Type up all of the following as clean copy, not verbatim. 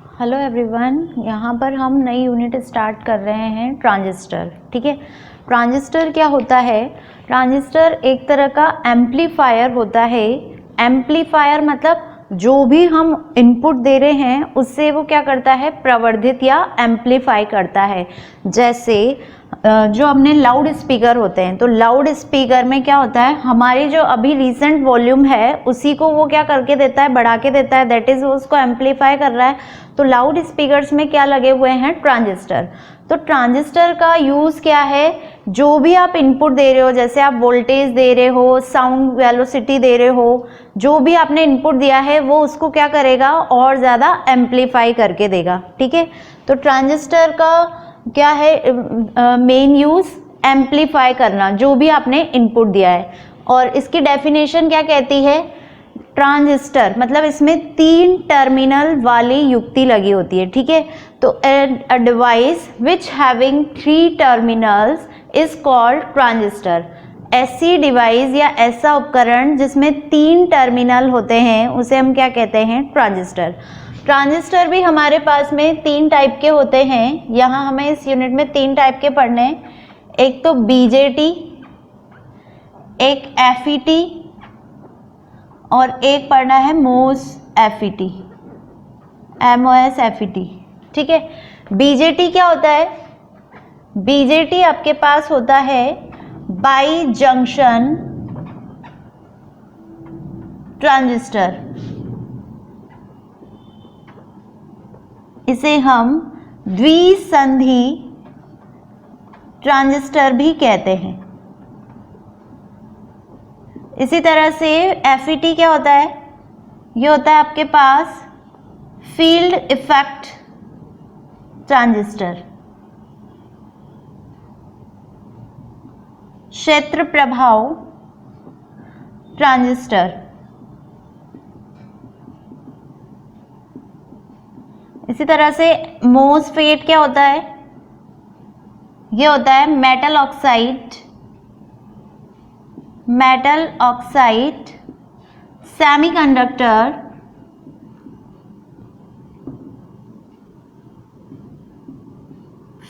Hello everyone, यहाँ पर हम नई यूनिट स्टार्ट कर रहे हैं ट्रांजिस्टर। ठीक है, ट्रांजिस्टर क्या होता है? ट्रांजिस्टर एक तरह का एम्पलीफायर होता है। एम्पलीफायर मतलब जो भी हम इनपुट दे रहे हैं उससे वो क्या करता है, प्रवर्धित या एम्पलीफाई करता है। जैसे जो अपने लाउड स्पीकर होते हैं, तो लाउड स्पीकर में क्या होता है, हमारी जो अभी रिसेंट वॉल्यूम है उसी को वो क्या करके देता है, बढ़ा के देता है, दैट इज वो उसको एम्पलीफाई कर रहा है। तो लाउड स्पीकर्स में क्या लगे हुए हैं, ट्रांजिस्टर। तो ट्रांजिस्टर का यूज क्या है, जो भी आप इनपुट दे रहे हो, जैसे आप वोल्टेज दे रहे हो, साउंड वेलोसिटी दे रहे हो, जो भी आपने इनपुट दिया है वो उसको क्या करेगा, और ज्यादा एम्पलीफाई करके देगा। ठीक है, तो ट्रांजिस्टर का क्या है मेन यूज, एम्पलीफाई करना जो भी आपने इनपुट दिया है। और इसकी डेफिनेशन क्या कहती है, ट्रांजिस्टर मतलब इसमें 3 टर्मिनल वाली युक्ति लगी होती है। ठीक है, तो a device which having 3 terminals is called transistor. ऐसी डिवाइस या ऐसा उपकरण जिसमें 3 टर्मिनल होते हैं उसे हम क्या कहते हैं, ट्रांजिस्टर। ट्रांजिस्टर भी हमारे पास में 3 टाइप के होते हैं। यहाँ हमें इस यूनिट में 3 टाइप के पढ़ने हैं। एक तो बीजेटी, एक एफईटी और एक पढ़ना है मोस एफईटी, एमओएस एफईटी। ठीक है, बीजेटी क्या होता है? बीजेटी आपके पास होता है बाई जंक्शन ट्रांजिस्टर। इसे हम द्विसंधि ट्रांजिस्टर भी कहते हैं। इसी तरह से एफईटी क्या होता है, ये होता है आपके पास फील्ड इफेक्ट ट्रांजिस्टर, क्षेत्र प्रभाव ट्रांजिस्टर। इसी तरह से मोसफेट क्या होता है, ये होता है metal oxide semiconductor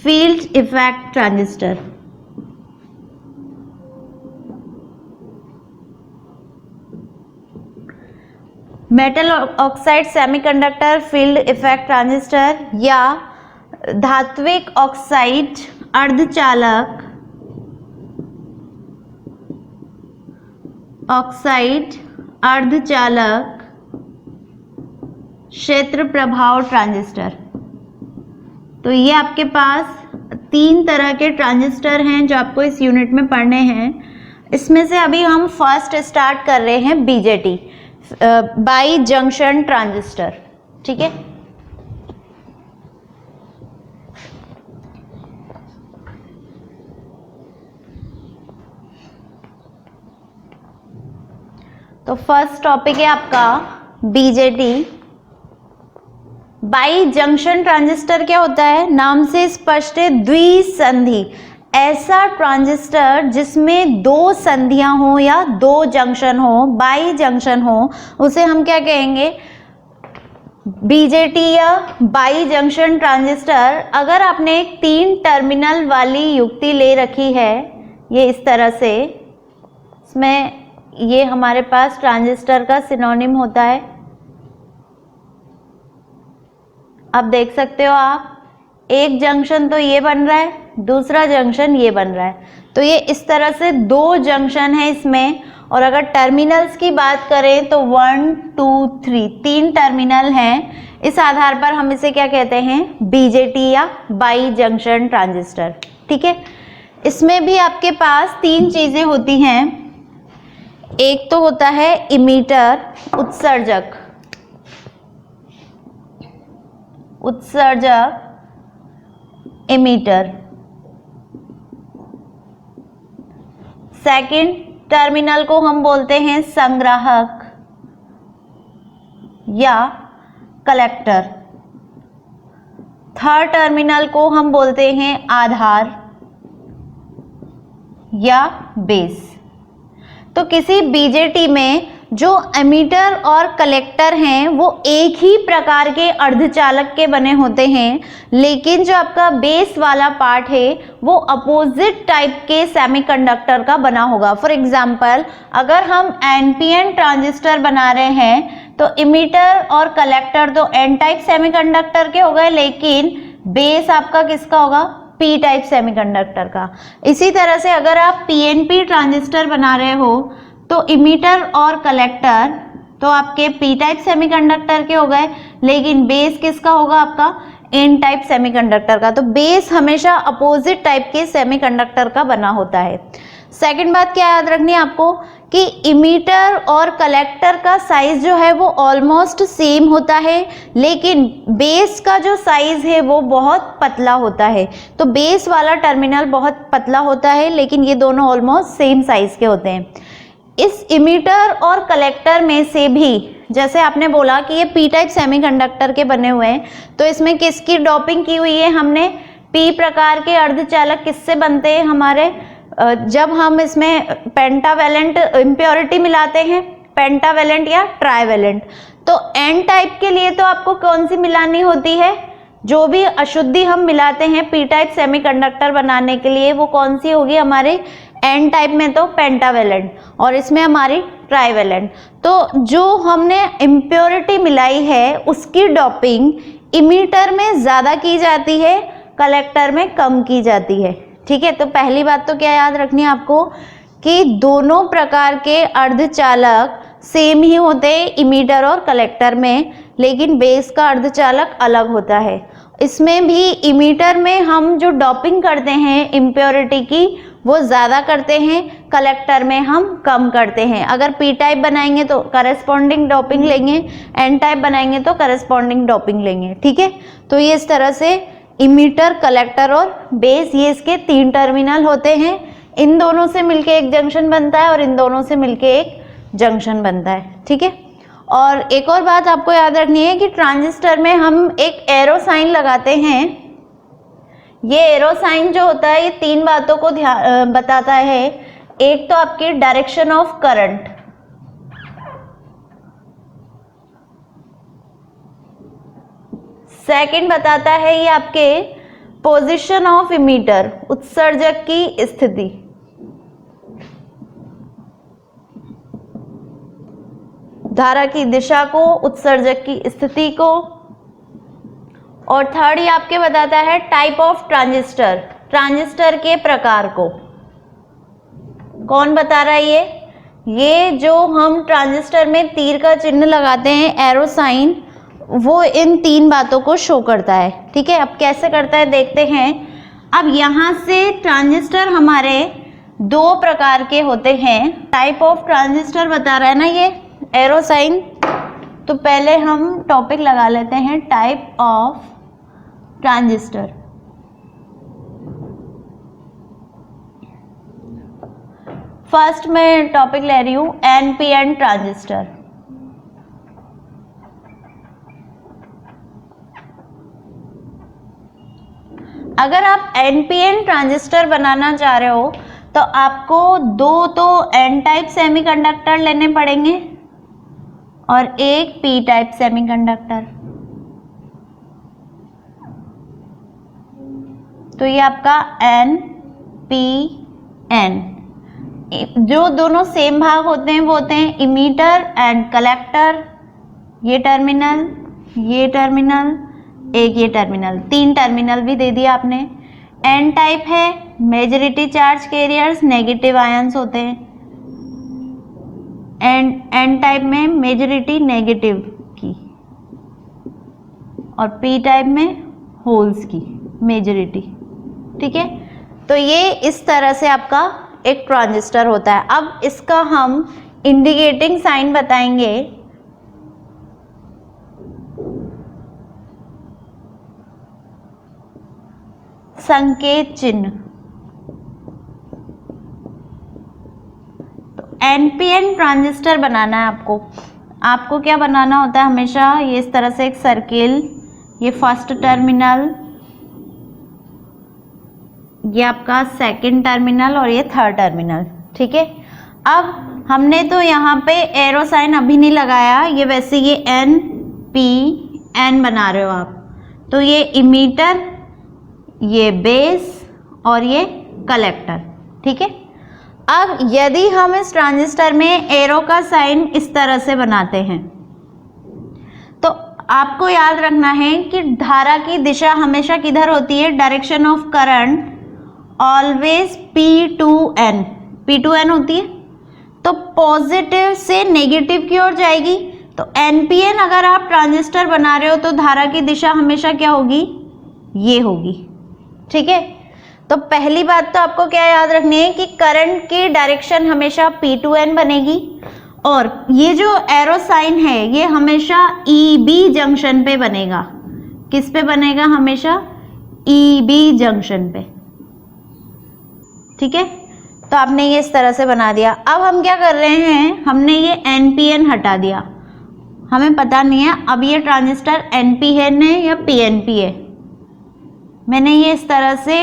field effect transistor. Metal oxide semiconductor field effect transistor या धात्विक ऑक्साइड अर्धचालक क्षेत्र प्रभाव ट्रांजिस्टर। तो ये आपके पास 3 तरह के ट्रांजिस्टर हैं जो आपको इस यूनिट में पढ़ने हैं। इसमें से अभी हम फर्स्ट स्टार्ट कर रहे हैं बीजेटी, बाई जंक्शन ट्रांजिस्टर। ठीक है, तो फर्स्ट टॉपिक है आपका बीजेटी। बाई जंक्शन ट्रांजिस्टर क्या होता है, नाम से स्पष्ट है, द्विसंधि। ऐसा ट्रांजिस्टर जिसमें 2 संधियां हो या 2 जंक्शन हो, बाई जंक्शन हो, उसे हम क्या कहेंगे, बीजेटी या बाई जंक्शन ट्रांजिस्टर। अगर आपने एक 3 टर्मिनल वाली युक्ति ले रखी है, ये इस तरह से, इसमें ये हमारे पास ट्रांजिस्टर का सिनोनिम होता है। अब देख सकते हो आप, एक जंक्शन तो ये बन रहा है, दूसरा जंक्शन ये बन रहा है। तो ये इस तरह से 2 जंक्शन है इसमें। और अगर टर्मिनल्स की बात करें तो 1 2 3 टर्मिनल हैं। इस आधार पर हम इसे क्या कहते हैं, बीजेटी या बाई जंक्शन ट्रांजिस्टर। ठीक है, इसमें भी आपके पास 3 चीजें होती हैं। एक तो होता है इमीटर, उत्सर्जक इमीटर। सेकंड टर्मिनल को हम बोलते हैं संग्राहक या कलेक्टर। थर्ड टर्मिनल को हम बोलते हैं आधार या बेस। तो किसी बीजेटी में जो एमीटर और कलेक्टर हैं वो एक ही प्रकार के अर्धचालक के बने होते हैं, लेकिन जो आपका बेस वाला पार्ट है वो अपोजिट टाइप के सेमीकंडक्टर का बना होगा। फॉर एग्जांपल, अगर हम एनपीएन ट्रांजिस्टर बना रहे हैं तो इमीटर और कलेक्टर तो एन टाइप सेमीकंडक्टर के हो गए, लेकिन बेस आपका किसका होगा? पी टाइप सेमीकंडक्टर का। इसी तरह से अगर आप पीएनपी ट्रांजिस्टर बना रहे हो तो इमीटर और कलेक्टर तो आपके पी टाइप सेमीकंडक्टर के हो गए, लेकिन बेस किसका होगा? आपका एन टाइप सेमीकंडक्टर का। तो बेस हमेशा अपोजिट टाइप के सेमीकंडक्टर का बना होता है। सेकंड बात क्या याद रखनी है आपको कि इमीटर और कलेक्टर का साइज जो है वो ऑलमोस्ट सेम होता है, लेकिन बेस का जो साइज है वो बहुत पतला होता है। तो बेस वाला टर्मिनल बहुत पतला होता है, लेकिन ये दोनों ऑलमोस्ट सेम साइज के होते हैं। इस इमीटर और कलेक्टर में से भी, जैसे आपने बोला कि ये पी टाइप सेमीकंडक्टर के बने हुए हैं, तो इसमें किसकी डोपिंग की हुई है हमने? पी प्रकार के अर्धचालक किससे बनते हैं हमारे? जब हम इसमें पेंटावेलेंट इम्प्योरिटी मिलाते हैं, पेंटावेलेंट या ट्राइवेलेंट। तो एन टाइप के लिए तो आपको कौन सी मिलानी होती है? जो भी अशुद्धि हम मिलाते हैं पी टाइप सेमीकंडक्टर बनाने के लिए, वो कौन सी होगी हमारे? एन टाइप में तो पेंटावेलेंट, और इसमें हमारी ट्राइवेलेंट। तो जो हमने इम्प्योरिटी मिलाई है उसकी डोपिंग इमीटर में ज़्यादा की जाती है, कलेक्टर में कम की जाती है। ठीक है, तो पहली बात तो क्या याद रखनी है आपको कि दोनों प्रकार के अर्धचालक सेम ही होते हैं इमीटर और कलेक्टर में, लेकिन बेस का अर्धचालक अलग होता है। इसमें भी इमीटर में हम जो डोपिंग करते हैं इम्प्योरिटी की वो ज़्यादा करते हैं, कलेक्टर में हम कम करते हैं। अगर पी टाइप बनाएंगे तो करस्पॉन्डिंग डोपिंग लेंगे, एन टाइप बनाएंगे तो करस्पॉन्डिंग डोपिंग लेंगे। ठीक है, तो ये इस तरह से इमीटर, कलेक्टर और बेस, ये इसके 3 टर्मिनल होते हैं। इन दोनों से मिलके एक जंक्शन बनता है और इन दोनों से मिलके एक जंक्शन बनता है। ठीक है, और एक और बात आपको याद रखनी है कि ट्रांजिस्टर में हम एक एरो साइन लगाते हैं। ये एरो साइन जो होता है ये 3 बातों को बताता है। एक तो आपकी डायरेक्शन ऑफ करंट, सेकंड बताता है ये आपके पोजीशन ऑफ इमीटर, उत्सर्जक की स्थिति, धारा की दिशा को, उत्सर्जक की स्थिति को, और थर्ड ये आपके बताता है टाइप ऑफ ट्रांजिस्टर, ट्रांजिस्टर के प्रकार को। कौन बता रहा है ये जो हम ट्रांजिस्टर में तीर का चिन्ह लगाते हैं, एरो साइन, वो इन 3 बातों को शो करता है। ठीक है, अब कैसे करता है देखते हैं। अब यहाँ से ट्रांजिस्टर हमारे 2 प्रकार के होते हैं। टाइप ऑफ ट्रांजिस्टर बता रहा है ना ये एरो साइन, तो पहले हम टॉपिक लगा लेते हैं टाइप ऑफ ट्रांजिस्टर। फर्स्ट मैं टॉपिक ले रही हूँ एनपीएन ट्रांजिस्टर। अगर आप एनपीएन ट्रांजिस्टर बनाना चाह रहे हो तो आपको 2 तो एन टाइप सेमीकंडक्टर लेने पड़ेंगे और एक पी टाइप सेमीकंडक्टर। तो ये आपका एन पी एन, जो दोनों सेम भाग होते हैं वो होते हैं इमीटर एंड कलेक्टर। ये टर्मिनल, ये टर्मिनल, एक ये टर्मिनल, 3 टर्मिनल भी दे दिया आपने। एन टाइप है, majority charge carriers, negative ions होते हैं। एंड एन टाइप में मेजॉरिटी नेगेटिव की, और पी टाइप में होल्स की मेजॉरिटी। ठीक है, तो ये इस तरह से आपका एक ट्रांजिस्टर होता है। अब इसका हम इंडिकेटिंग साइन बताएंगे। संकेत चिन्ह। तो एनपीएन ट्रांजिस्टर बनाना है आपको क्या बनाना होता है हमेशा? ये इस तरह से एक सर्किल, ये फर्स्ट टर्मिनल, ये आपका सेकंड टर्मिनल और ये थर्ड टर्मिनल। ठीक है, अब हमने तो यहाँ पे एरो साइन अभी नहीं लगाया, ये वैसे ये NPN बना रहे हो आप, तो ये इमीटर, ये बेस और ये कलेक्टर, ठीक है। अब यदि हम इस ट्रांजिस्टर में एरो का साइन इस तरह से बनाते हैं तो आपको याद रखना है कि धारा की दिशा हमेशा किधर होती है, direction of current always P2N होती है, तो पॉजिटिव से नेगेटिव की ओर जाएगी। तो NPN अगर आप ट्रांजिस्टर बना रहे हो तो धारा की दिशा हमेशा क्या होगी, ये होगी, ठीक है। तो पहली बात तो आपको क्या याद रखनी है कि करंट की डायरेक्शन हमेशा P2N बनेगी, और ये जो एरो साइन है ये हमेशा EB जंक्शन पे बनेगा। किस पे बनेगा, हमेशा EB जंक्शन पे, ठीक है। तो आपने ये इस तरह से बना दिया। अब हम क्या कर रहे हैं, हमने ये NPN हटा दिया, हमें पता नहीं है अब ये ट्रांजिस्टर NPN है या PNP है। मैंने ये इस तरह से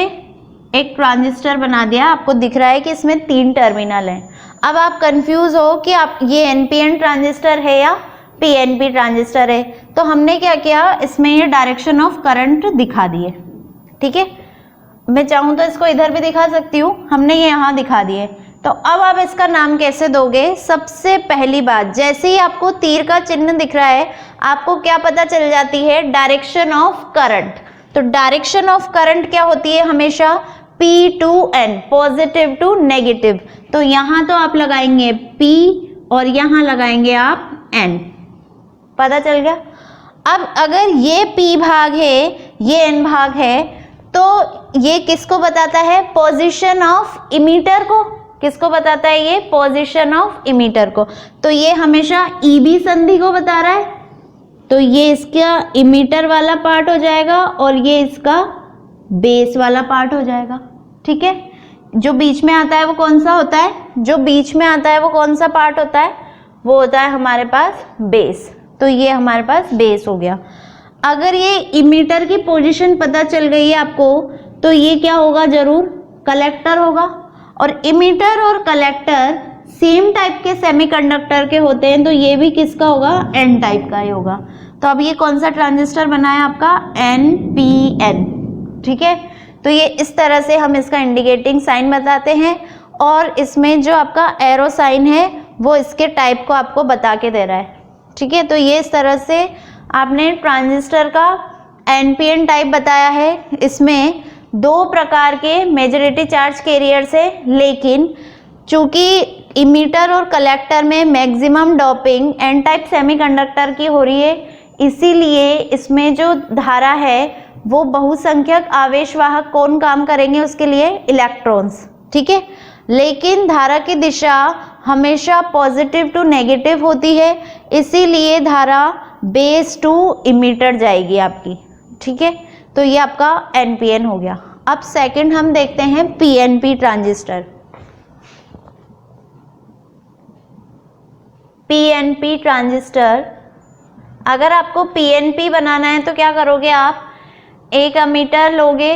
एक ट्रांजिस्टर बना दिया, आपको दिख रहा है कि इसमें 3 टर्मिनल हैं। अब आप कंफ्यूज हो कि आप ये NPN ट्रांजिस्टर है या PNP ट्रांजिस्टर है, तो हमने क्या किया, इसमें ये डायरेक्शन ऑफ करंट दिखा दिए, ठीक है। मैं चाहूँ तो इसको इधर भी दिखा सकती हूँ, हमने ये यहाँ दिखा दिए। तो अब आप इसका नाम कैसे दोगे, सबसे पहली बात, जैसे ही आपको तीर का चिन्ह दिख रहा है आपको क्या पता चल जाती है, डायरेक्शन ऑफ करंट। तो डायरेक्शन ऑफ करंट क्या होती है, हमेशा P2N, पॉजिटिव टू नेगेटिव। तो यहाँ तो आप लगाएंगे P और यहाँ लगाएंगे आप N, पता चल गया। अब अगर ये P भाग है, ये N भाग है, तो ये किसको बताता है, पोजीशन ऑफ इमीटर को। किसको बताता है ये, पोजीशन ऑफ इमीटर को। तो ये हमेशा EB संधि को बता रहा है, तो ये इसका इमीटर वाला पार्ट हो जाएगा और ये इसका बेस वाला पार्ट हो जाएगा, ठीक है। जो बीच में आता है वो कौन सा होता है, जो बीच में आता है वो कौन सा पार्ट होता है, वो होता है हमारे पास बेस। तो ये हमारे पास बेस हो गया। अगर ये इमीटर की पोजीशन पता चल गई है आपको, तो ये क्या होगा, जरूर कलेक्टर होगा। और इमीटर और कलेक्टर सेम टाइप के सेमीकंडक्टर के होते हैं, तो ये भी किसका होगा, N टाइप का ही होगा। तो अब ये कौन सा ट्रांजिस्टर बना है आपका, NPN, ठीक है। तो ये इस तरह से हम इसका इंडिकेटिंग साइन बताते हैं, और इसमें जो आपका एरो साइन है वो इसके टाइप को आपको बता के दे रहा है, ठीक है। तो ये इस तरह से आपने ट्रांजिस्टर का NPN टाइप बताया है। इसमें 2 प्रकार के मेजॉरिटी चार्ज कैरियर्स है, लेकिन चूंकि इमीटर और कलेक्टर में maximum doping N type semiconductor की हो रही है, इसीलिए इसमें जो धारा है वो बहुसंख्यक आवेशवाहक कौन काम करेंगे उसके लिए, इलेक्ट्रॉन्स, ठीक है। लेकिन धारा की दिशा हमेशा पॉजिटिव टू नेगेटिव होती है, इसीलिए धारा बेस टू इमीटर जाएगी आपकी, ठीक है। तो ये आपका NPN हो गया। अब सेकंड हम देखते हैं PNP ट्रांजिस्टर। PNP ट्रांजिस्टर, अगर आपको PNP बनाना है तो क्या करोगे आप, एक एमीटर लोगे,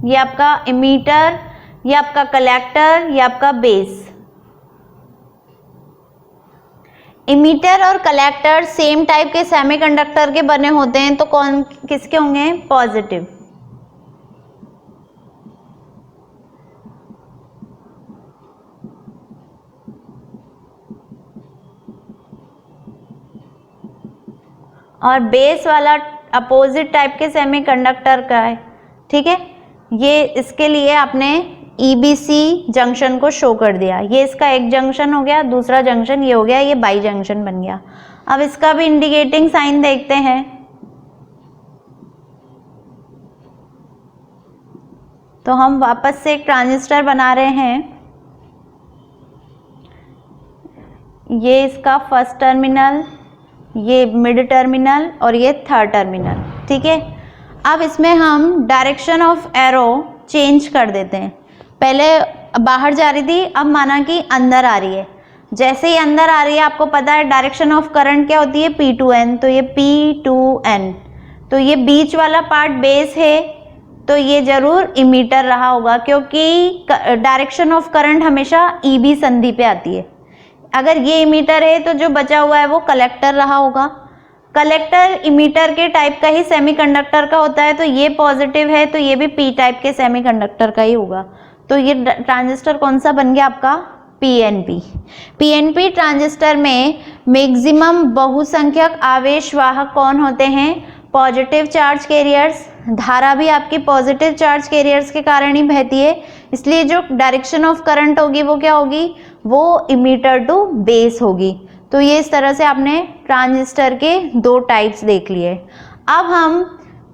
ये आपका इमीटर, ये आपका कलेक्टर, ये आपका बेस। इमीटर और कलेक्टर सेम टाइप के सेमीकंडक्टर के बने होते हैं, तो कौन किसके होंगे, पॉजिटिव। और बेस वाला अपोजिट टाइप के सेमीकंडक्टर का है, ठीक है। ये इसके लिए आपने EBC जंक्शन को शो कर दिया, ये इसका एक जंक्शन हो गया, दूसरा जंक्शन ये हो गया, ये बाई जंक्शन बन गया। अब इसका भी इंडिकेटिंग साइन देखते हैं। तो हम वापस से एक ट्रांजिस्टर बना रहे हैं, ये इसका फर्स्ट टर्मिनल, ये मिड टर्मिनल और ये थर्ड टर्मिनल, ठीक है। अब इसमें हम डायरेक्शन ऑफ एरो चेंज कर देते हैं। पहले बाहर जा रही थी, अब माना कि अंदर आ रही है। जैसे ही अंदर आ रही है, आपको पता है डायरेक्शन ऑफ करंट क्या होती है, P2N, तो ये P2N। तो ये बीच वाला पार्ट बेस है, तो ये जरूर इमीटर रहा होगा, क्योंकि डायरेक्शन ऑफ करंट हमेशा ईबी संधि पे आती है। अगर ये इमीटर है तो जो बचा हुआ है वो कलेक्टर रहा होगा। कलेक्टर इमीटर के टाइप का ही सेमीकंडक्टर का होता है, तो ये पॉजिटिव है तो ये भी पी टाइप के सेमीकंडक्टर का ही होगा। तो ये ट्रांजिस्टर कौन सा बन गया आपका? पीएनपी। पीएनपी ट्रांजिस्टर में मैक्सिमम बहुसंख्यक आवेश वाहक कौन होते हैं? Positive charge carriers. धारा भी आपकी पॉजिटिव चार्ज कैरियर्स के कारण ही बहती है, इसलिए जो डायरेक्शन ऑफ करंट होगी वो क्या होगी? वो इमीटर टू बेस होगी। तो ये इस तरह से आपने ट्रांजिस्टर के दो टाइप्स देख लिए। अब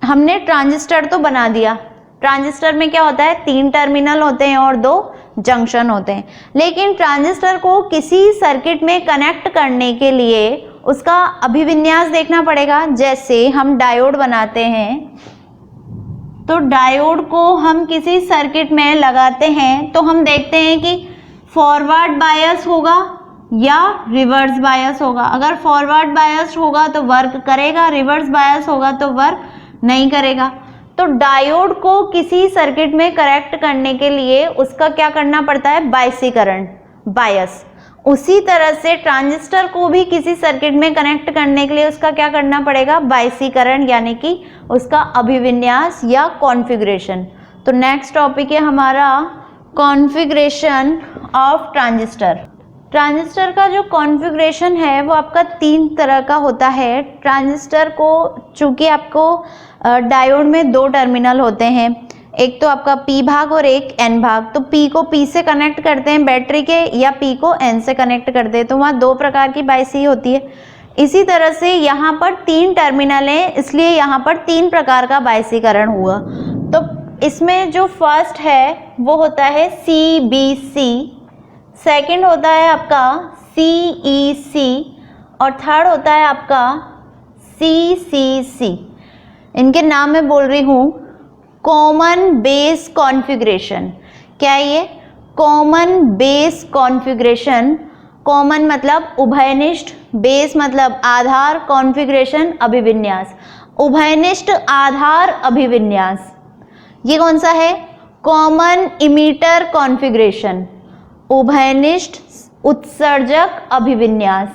हमने ट्रांजिस्टर तो बना दिया। ट्रांजिस्टर में क्या होता है? 3 टर्मिनल होते हैं और 2 जंक्शन होते हैं। लेकिन ट्रांजिस्टर को किसी सर्किट में कनेक्ट करने के लिए उसका अभिविन्यास देखना पड़ेगा। जैसे हम डायोड बनाते हैं, तो डायोड को हम किसी सर्किट में लगाते हैं तो हम देखते हैं कि फॉरवर्ड बायस होगा या रिवर्स बायस होगा। अगर फॉरवर्ड बायस होगा तो वर्क करेगा, रिवर्स बायस होगा तो वर्क नहीं करेगा। तो डायोड को किसी सर्किट में कनेक्ट करने के लिए उसका क्या करना पड़ता है? बायसीकरण, बायस। उसी तरह से ट्रांजिस्टर को भी किसी सर्किट में कनेक्ट करने के लिए उसका क्या करना पड़ेगा? बायसीकरण, यानी कि उसका अभिविन्यास या कॉन्फ़िगरेशन। तो नेक्स्ट टॉपिक है हमारा कॉन्फ़िगरेशन ऑफ ट्रांजिस्टर। ट्रांजिस्टर का जो कॉन्फ़िगरेशन है वो आपका 3 तरह का होता है। ट्रांजिस्टर को, चूंकि आपको डायोड में 2 टर्मिनल होते हैं, एक तो आपका पी भाग और एक एन भाग। तो पी को पी से कनेक्ट करते हैं बैटरी के, या पी को एन से कनेक्ट करते हैं, तो वहाँ 2 प्रकार की बायसी होती है। इसी तरह से यहाँ पर 3 टर्मिनल हैं, इसलिए यहाँ पर 3 प्रकार का बायसीकरण हुआ। तो इसमें जो फर्स्ट है वो होता है CBC, सेकंड होता है आपका CEC और थर्ड होता है आपका CCC। इनके नाम मैं बोल रही हूँ। Common base configuration. क्या है ये? Common base configuration. कॉमन मतलब उभयनिष्ठ, बेस मतलब आधार, कॉन्फ़िगरेशन अभिविन्यास। उभयनिष्ठ आधार अभिविन्यास ये कौन सा है? Common emitter configuration. उभयनिष्ठ उत्सर्जक अभिविन्यास,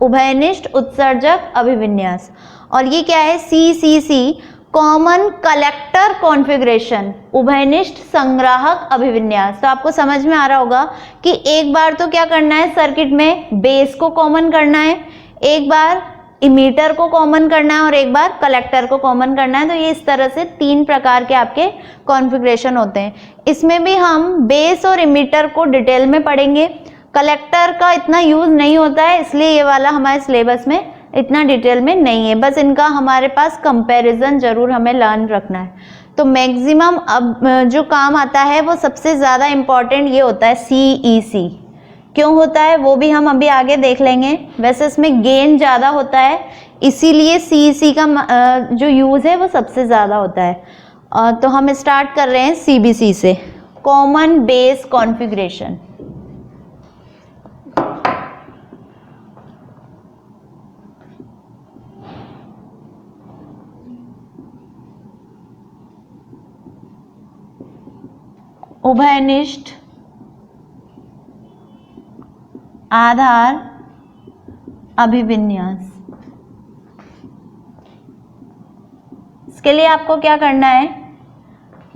उभयनिष्ठ उत्सर्जक अभिविन्यास। और ये क्या है? CCC, कॉमन कलेक्टर कॉन्फ़िगरेशन, उभयनिष्ठ संग्राहक अभिविन्यास। तो आपको समझ में आ रहा होगा कि एक बार तो क्या करना है सर्किट में? बेस को कॉमन करना है, एक बार इमीटर को कॉमन करना है और एक बार कलेक्टर को कॉमन करना है। तो ये इस तरह से 3 प्रकार के आपके कॉन्फ़िगरेशन होते हैं। इसमें भी हम बेस और इमीटर को डिटेल में पढ़ेंगे। कलेक्टर का इतना यूज नहीं होता है, इसलिए ये वाला हमारे सिलेबस में इतना डिटेल में नहीं है। बस इनका हमारे पास कंपैरिजन जरूर हमें लर्न रखना है। तो मैक्सिमम अब जो काम आता है वो सबसे ज़्यादा इम्पॉर्टेंट ये होता है CEC। क्यों होता है वो भी हम अभी आगे देख लेंगे। वैसे इसमें गेन ज़्यादा होता है, इसीलिए CEC का जो यूज़ है वो सबसे ज़्यादा होता है। तो हम स्टार्ट कर रहे हैं CBC से, कॉमन बेस कॉन्फ़िगरेशन। उभयनिष्ठ आधार अभिविन्यास। इसके लिए आपको क्या करना है?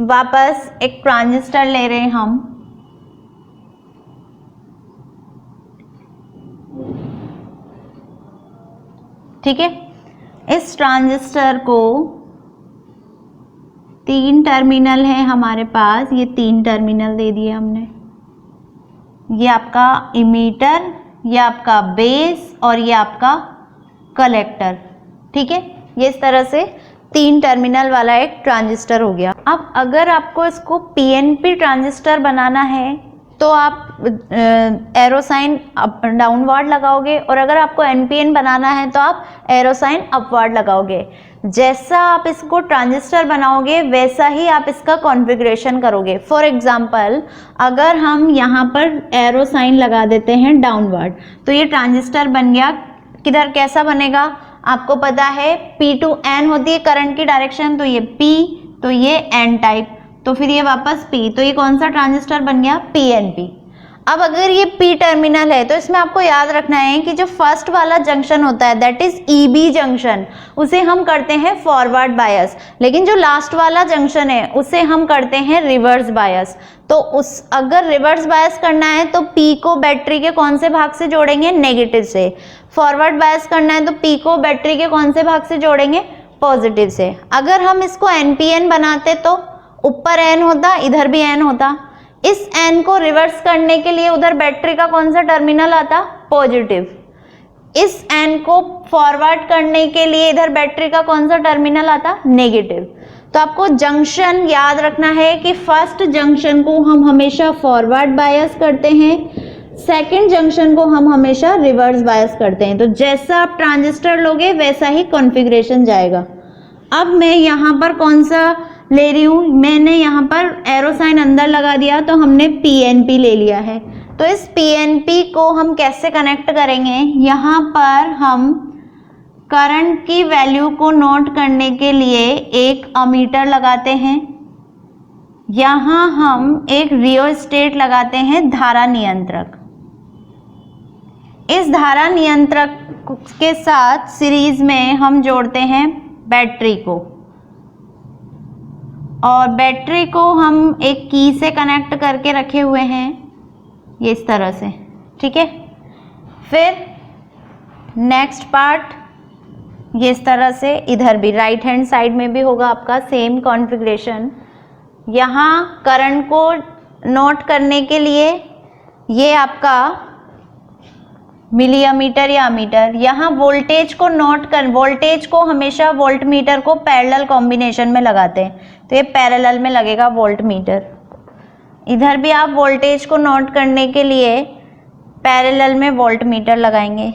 वापस एक ट्रांजिस्टर ले रहे हैं हम, ठीक है। इस ट्रांजिस्टर को 3 टर्मिनल है हमारे पास, ये 3 टर्मिनल दे दिए हमने। ये आपका इमीटर, ये आपका बेस और ये आपका कलेक्टर, ठीक है। ये इस तरह से 3 टर्मिनल वाला एक ट्रांजिस्टर हो गया। अब अगर आपको इसको PNP ट्रांजिस्टर बनाना है तो आप एरो साइन डाउनवर्ड लगाओगे, और अगर आपको NPN बनाना है तो आप एरो साइन अपवर्ड लगाओगे। जैसा आप इसको ट्रांजिस्टर बनाओगे वैसा ही आप इसका कॉन्फ़िगरेशन करोगे। फॉर एग्जांपल, अगर हम यहाँ पर एरो साइन लगा देते हैं डाउनवर्ड, तो ये ट्रांजिस्टर बन गया। किधर कैसा बनेगा? आपको पता है P to N होती है करंट की डायरेक्शन, तो ये P, तो ये N टाइप। तो फिर ये वापस P, तो ये कौन सा ट्रांजिस्टर बन गया? PNP। अब अगर ये P टर्मिनल है तो इसमें आपको याद रखना है कि जो फर्स्ट वाला जंक्शन होता है दैट इज EB जंक्शन, उसे हम करते हैं फॉरवर्ड बायस, लेकिन जो लास्ट वाला जंक्शन है उसे हम करते हैं रिवर्स बायस। तो उस अगर रिवर्स बायस करना है तो P को बैटरी के कौन से भाग से जोड़ेंगे? नेगेटिव से। फॉरवर्ड बायस करना है तो P को बैटरी के कौन से भाग से जोड़ेंगे? पॉजिटिव से। अगर हम इसको NPN बनाते तो ऊपर N होता, इधर भी N होता। इस N को रिवर्स करने के लिए उधर बैटरी का कौन सा टर्मिनल आता? पॉजिटिव। इस N को फॉरवर्ड करने के लिए इधर बैटरी का कौन सा टर्मिनल आता? नेगेटिव। तो आपको जंक्शन याद रखना है कि फर्स्ट जंक्शन को हम हमेशा फॉरवर्ड बायस करते हैं, सेकंड जंक्शन को हम हमेशा रिवर्स बायस करते हैं। तो जैसा आप ट्रांजिस्टर लोगे वैसा ही कॉन्फ़िगरेशन जाएगा। अब मैं यहाँ पर कौन सा ले रही हूँ? मैंने यहाँ पर एरो साइन अंदर लगा दिया, तो हमने PNP ले लिया है। तो इस PNP को हम कैसे कनेक्ट करेंगे? यहाँ पर हम करंट की वैल्यू को नोट करने के लिए एक अमीटर लगाते हैं, यहाँ हम एक रियोस्टेट लगाते हैं, धारा नियंत्रक। इस धारा नियंत्रक के साथ सीरीज में हम जोड़ते हैं बैटरी को, और बैटरी को हम एक की से कनेक्ट करके रखे हुए हैं, ये इस तरह से, ठीक है। फिर नेक्स्ट पार्ट ये इस तरह से, इधर भी राइट हैंड साइड में भी होगा आपका सेम कॉन्फ़िगरेशन। यहाँ करंट को नोट करने के लिए ये आपका मिली अमीटर या अमीटर, यहाँ वोल्टेज को नोट कर, वोल्टेज को हमेशा वोल्ट मीटर को पैरेलल कॉम्बिनेशन में लगाते हैं, तो ये पैरेलल में लगेगा वोल्ट मीटर। इधर भी आप वोल्टेज को नोट करने के लिए पैरेलल में वोल्ट मीटर लगाएंगे।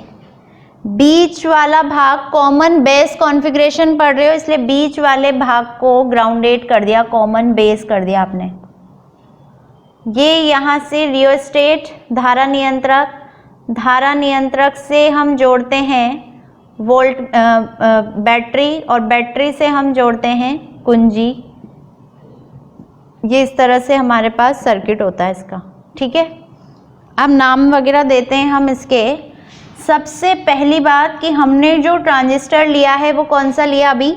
बीच वाला भाग कॉमन बेस कॉन्फ़िगरेशन पढ़ रहे हो, इसलिए बीच वाले भाग को ग्राउंडेड कर दिया, कॉमन बेस कर दिया आपने। ये यहाँ से रियोस्टेट धारा नियंत्रक, धारा नियंत्रक से हम जोड़ते हैं वोल्ट बैटरी, और बैटरी से हम जोड़ते हैं कुंजी। ये इस तरह से हमारे पास सर्किट होता है इसका, ठीक है। अब नाम वगैरह देते हैं हम इसके। सबसे पहली बात कि हमने जो ट्रांजिस्टर लिया है वो कौन सा लिया अभी?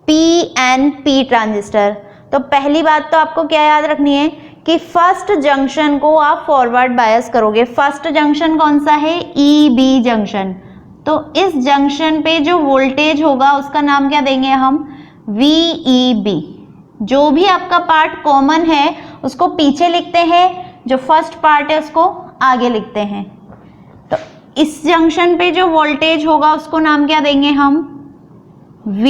PNP transistor. तो पहली बात तो आपको क्या याद रखनी है कि फर्स्ट जंक्शन को आप फॉरवर्ड बायस करोगे। फर्स्ट जंक्शन कौन सा है? EB junction. तो इस जंक्शन पे जो वोल्टेज होगा उसका नाम क्या देंगे हम? VEB। जो भी आपका पार्ट कॉमन है उसको पीछे लिखते हैं, जो फर्स्ट पार्ट है उसको आगे लिखते हैं। तो इस जंक्शन पे जो वोल्टेज होगा उसको नाम क्या देंगे हम? V।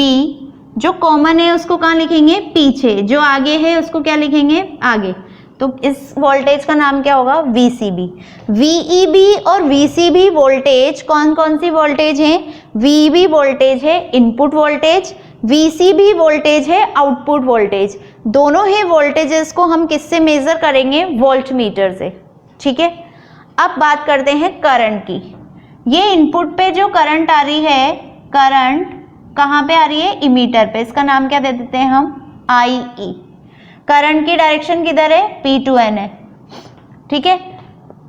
जो कॉमन है उसको कहाँ लिखेंगे? पीछे। जो आगे है उसको क्या लिखेंगे? आगे। तो इस वोल्टेज का नाम क्या होगा? VCB। VEB और VCB वोल्टेज कौन कौन सी वोल्टेज है? VEB वोल्टेज है इनपुट वोल्टेज, VCB वोल्टेज है आउटपुट वोल्टेज। दोनों ही वोल्टेजेस को हम किससे मेजर करेंगे? वोल्ट मीटर से, ठीक है। अब बात करते हैं करंट की। ये इनपुट पे जो करंट आ रही है, करंट कहाँ पे आ रही है? इमीटर पे। इसका नाम क्या दे देते हैं हम? IE। करंट की डायरेक्शन किधर है? P to N है, ठीक है।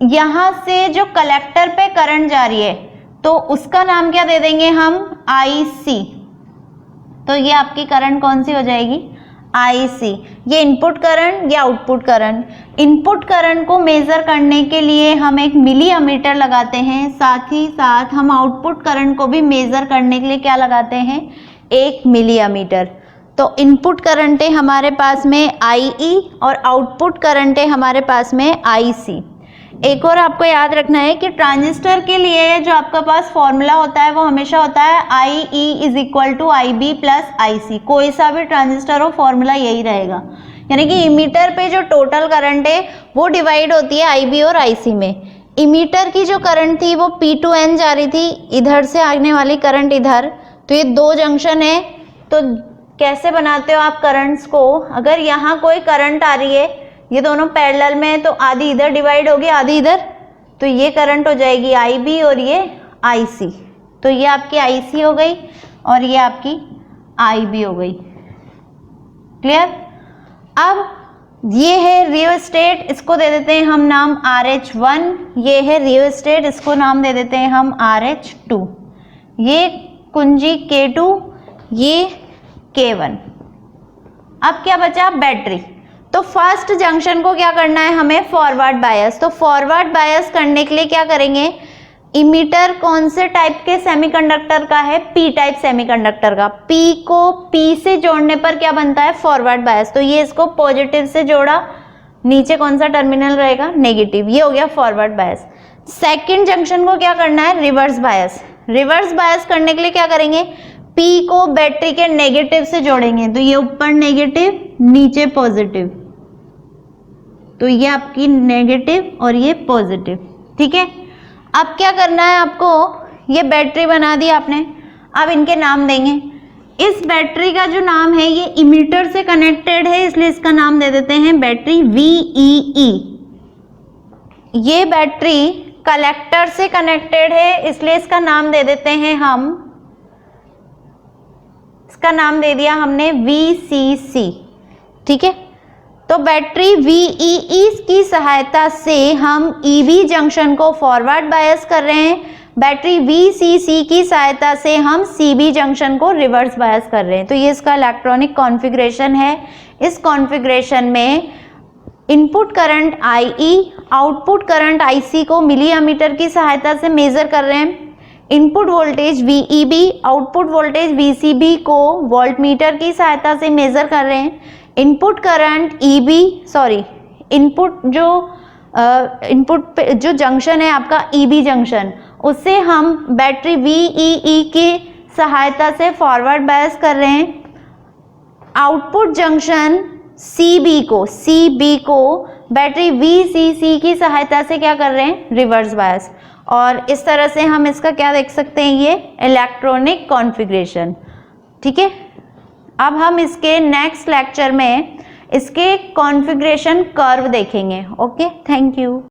यहां से जो कलेक्टर पे करंट जा रही है तो उसका नाम क्या दे देंगे हम? IC। तो ये आपकी करंट कौन सी हो जाएगी? IC। ये इनपुट करंट या आउटपुट करंट। इनपुट करंट को मेजर करने के लिए हम एक मिली अमीटर लगाते हैं, साथ ही साथ हम आउटपुट करंट को भी मेजर करने के लिए क्या लगाते हैं? एक मिली अमीटर। तो इनपुट करंट है हमारे पास में IE और आउटपुट करंट है हमारे पास में IC। एक और आपको याद रखना है कि ट्रांजिस्टर के लिए जो आपका पास फॉर्मूला होता है वो हमेशा होता है IE is equal to IB plus IC। कोई सा भी ट्रांजिस्टर हो फॉर्मूला यही रहेगा, यानी कि इमीटर पे जो टोटल करंट है वो डिवाइड होती है IB और IC में। इमीटर की जो करंट थी वो P to N जा रही थी, इधर से आने वाली करंट इधर, तो ये दो जंक्शन है। तो कैसे बनाते हो आप करंट्स को? अगर यहाँ कोई करंट आ रही है, ये दोनों पैरेलल में है, तो आधी इधर डिवाइड होगी आधी इधर, तो ये करंट हो जाएगी IB और ये IC। तो ये आपकी IC हो गई और ये आपकी IB हो गई। क्लियर? अब ये है रियोस्टेट, इसको दे देते हैं हम नाम RH1। ये है रियोस्टेट, इसको नाम दे देते हैं हम RH2। ये कुंजी K2, ये K1। अब क्या बचा? बैटरी। तो फर्स्ट जंक्शन को क्या करना है हमें? Forward bias. तो फॉरवर्ड बायस करने के लिए क्या करेंगे? इमीटर कौन से टाइप के सेमीकंडक्टर का है? पी टाइप सेमीकंडक्टर का। पी को पी से जोड़ने पर क्या बनता है? Forward bias. तो ये इसको पॉजिटिव से जोड़ा, नीचे कौन सा टर्मिनल रहेगा? नेगेटिव। ये हो गया फॉरवर्ड बायस। सेकंड जंक्शन को क्या करना है? Reverse bias. रिवर्स बायस करने के लिए क्या करेंगे? पी को बैटरी के नेगेटिव से जोड़ेंगे, तो ये ऊपर नेगेटिव, नीचे पॉजिटिव। तो ये आपकी नेगेटिव और ये पॉजिटिव, ठीक है। अब क्या करना है आपको? ये बैटरी बना दी आपने, अब इनके नाम देंगे। इस बैटरी का जो नाम है, ये इमीटर से कनेक्टेड है, इसलिए इसका नाम दे देते हैं बैटरी VEE। ये बैटरी कलेक्टर से कनेक्टेड है, इसलिए इसका नाम दे देते हैं हम, इसका नाम दे दिया हमने VCC, ठीक है। तो बैटरी VEE की सहायता से हम EB जंक्शन को फॉरवर्ड बायस कर रहे हैं, बैटरी VCC की सहायता से हम CB जंक्शन को रिवर्स बायस कर रहे हैं। तो ये इसका इलेक्ट्रॉनिक कॉन्फ़िगरेशन है। इस कॉन्फ़िगरेशन में input current IE, output current IC को मिली एमीटर की सहायता से मेजर कर रहे हैं। Input voltage VEB, output voltage VCB को वोल्टमीटर की सहायता से मेजर कर रहे हैं। इनपुट करंट इनपुट जो जंक्शन है आपका EB जंक्शन, उससे हम बैटरी VEE की सहायता से फॉरवर्ड बायस कर रहे हैं। आउटपुट जंक्शन CB को बैटरी VCC की सहायता से क्या कर रहे हैं? Reverse bias. और इस तरह से हम इसका क्या देख सकते हैं? ये इलेक्ट्रॉनिक कॉन्फ़िगरेशन, ठीक है। अब हम इसके नेक्स्ट लेक्चर में इसके कॉन्फ़िगरेशन कर्व देखेंगे। Okay, thank you.